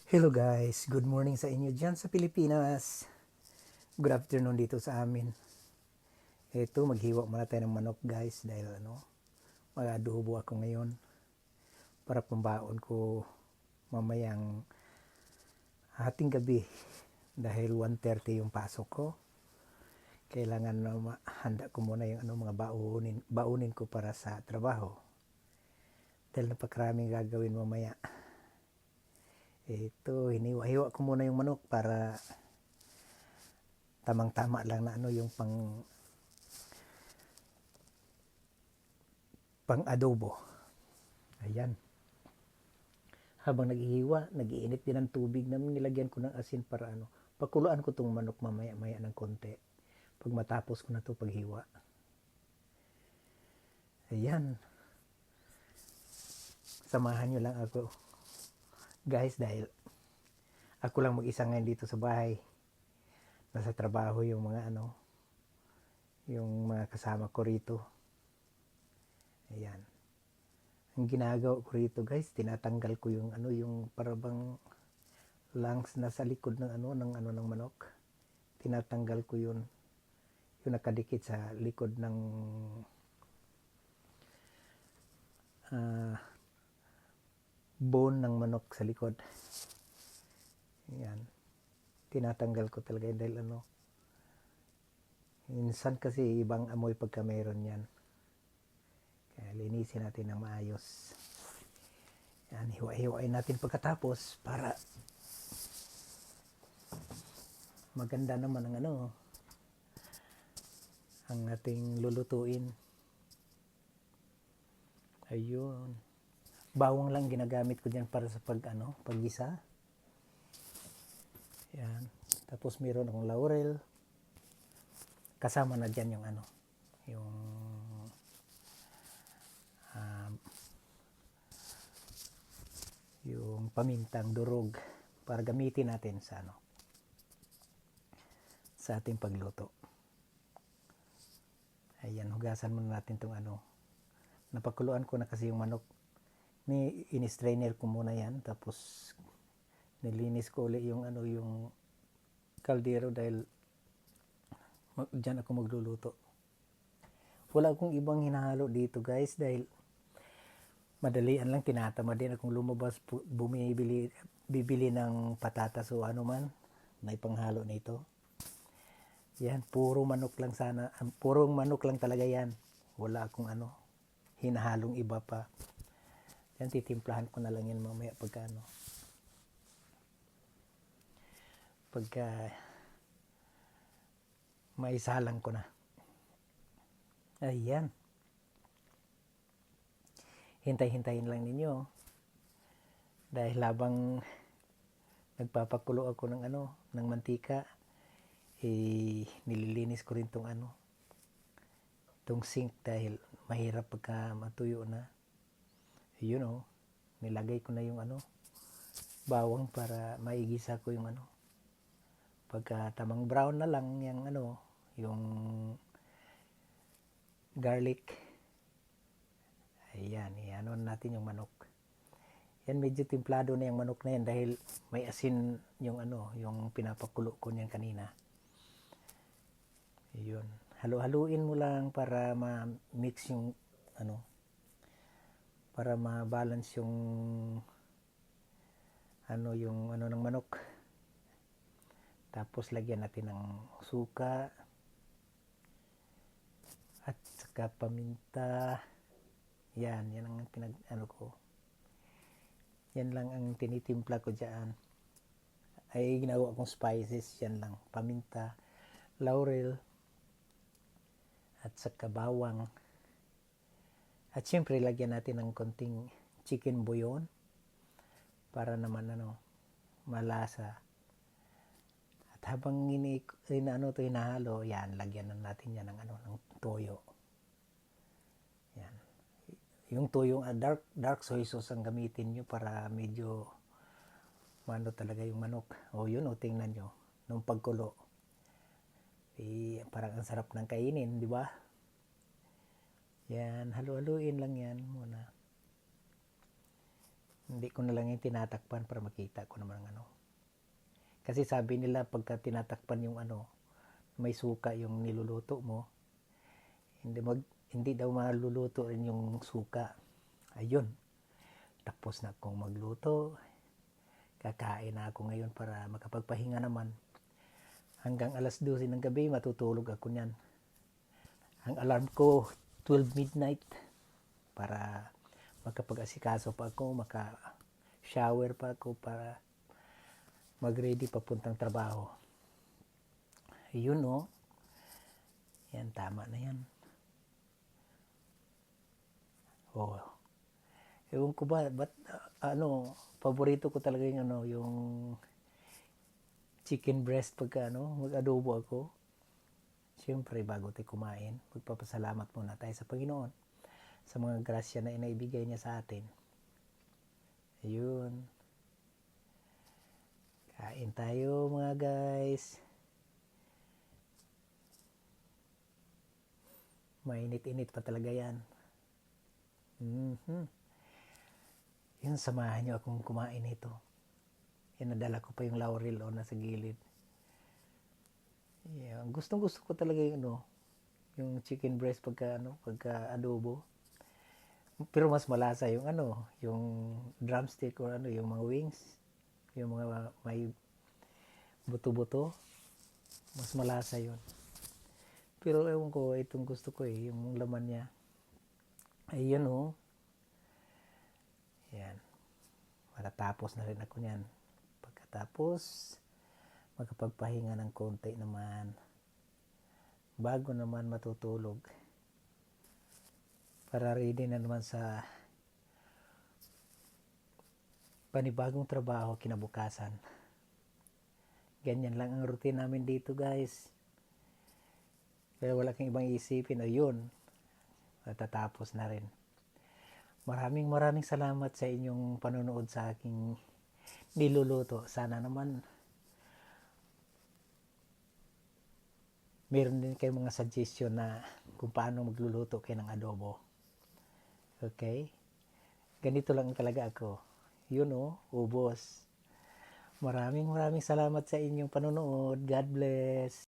Hello guys, good morning sa inyo dyan sa Pilipinas. Good afternoon dito sa amin. Ito, maghiwa muna tayo ng manok guys dahil mag-adobo ako ngayon para pambaon ko mamayang hating gabi dahil 1:30 yung pasok ko. Kailangan na handa ko muna yung mga baunin ko para sa trabaho. Dahil napakaraming gagawin mamaya. Ito, hiniwa-hiwa ko muna yung manok para tamang-tama lang na yung pang adobo. Ayan. Habang naghihiwa, nagiinit din ang tubig na nilagyan ko ng asin para pakuluan ko tong manok mamaya-maya ng konti. Pag matapos ko na to paghiwa. Ayan. Samahan nyo lang ako. Guys, dahil ako lang mag-isa ngayon dito sa bahay. Nasa trabaho yung mga yung mga kasama ko rito. Ayan. Ang ginagawa ko rito guys, tinatanggal ko yung yung parabang lungs na sa likod ng ng manok. Tinatanggal ko yun. Yung nakadikit sa likod ng bone ng manok sa likod. Ayan. Tinatanggal ko talaga yun dahil minsan kasi ibang amoy pagka mayroon yan. Kaya linisin natin ng maayos. Yan, hiwa-hiwain natin pagkatapos para maganda naman ang ang ating lulutuin. Ayun. Bawang lang ginagamit ko diyan para sa paggisa. Yan. Tapos meron akong laurel. Kasama na diyan yung yung yung pamintang durog para gamitin natin sa sa ating pagluto. Ayan, hugasan muna natin itong napakuluan ko na kasi yung manok. Ini-strainer ko muna yan, tapos nilinis ko ulit yung yung kaldero dahil dyan ako magluluto. Wala akong ibang hinahalo dito guys dahil madalian lang, tinatamad din akong lumabas bibili ng patatas o man may panghalo nito. Yan, puro manok lang sana. Puro manok lang talaga yan. Wala akong hinahalong iba pa. Yan, titimplahan ko na lang yan mamaya pagka pagka maisalang ko na. Ayan. Hintay-hintayin lang ninyo. Dahil habang nagpapakulo ako ng ng mantika, nililinis ko rin tong sink dahil mahirap pagka matuyo na. Ayun nilagay ko na yung bawang para maigisa ko yung pagka tamang brown na lang yung yung garlic. Ayan, natin yung manok. Yan, medyo timplado na yung manok na yan dahil may asin yung yung pinapakulo ko niyan kanina. Ayun. Halo-haluin mo lang para ma-mix yung para ma-balance yung yung ng manok. Tapos lagyan natin ng suka at saka paminta. Yan ang ko. Yan lang ang tinitimpla ko diyan. Ay ginawa kong spices, yan lang. Paminta, laurel, at saka bawang. At syempre lagyan natin ng konting chicken bouillon para naman malasa. At habang hinahalo, yan, lagyan na natin yan ng toyo. Yan. Yung toyo dark soy sauce ang gamitin nyo para medyo talaga yung manok. Yun tingnan nyo nung pagkulo. Parang ang sarap ng kainin, di ba? Yan, halu-haluin lang yan muna. Hindi ko na lang yung tinatakpan para makita ko naman ano. Kasi sabi nila pagka tinatakpan yung ano, may suka yung niluluto mo, hindi daw maluluto rin yung suka. Ayun, tapos na akong magluto. Kakain na ako ngayon para makapagpahinga naman. Hanggang alas 12 ng gabi matutulog ako niyan. Ang alarm ko 12 midnight para makapag-asikaso pa ako, maka-shower pa ako para mag-ready papuntang trabaho. Yun o. Yan, tama na yan. Oh. Ewan ko ba, paborito ko talaga yung yung chicken breast pagka mag-adobo ako. Siyempre, bago tayo kumain, magpapasalamat muna tayo sa Panginoon sa mga grasya na inaibigay niya sa atin. Ayun. Kain tayo mga guys. Mainit-init pa talaga yan. Yun, samahan nyo akong kumain ito. Yan, nadala ko pa yung laurel nasa gilid. Yeah, gustong gusto ko talaga yung chicken breast pagka adobo. Pero mas malasa yung yung drumstick or yung mga wings, yung mga may buto-buto. Mas malasa yun. Pero ewan ko, itong gusto ko yung laman niya. Ayun o. Yan. Matatapos na rin ako niyan. Pagkatapos, makapagpahinga ng konti naman. Bago naman matutulog. Para ready na naman sa panibagong trabaho kinabukasan. Ganyan lang ang routine namin dito guys. Pero wala kang ibang isipin. Ayun. Matatapos na rin. Maraming salamat sa inyong panonood sa aking niluluto. Sana naman meron din kayo mga suggestion na kung paano magluluto kayo ng adobo. Okay? Ganito lang talaga ako. Yun ubos. Maraming salamat sa inyong panonood. God bless.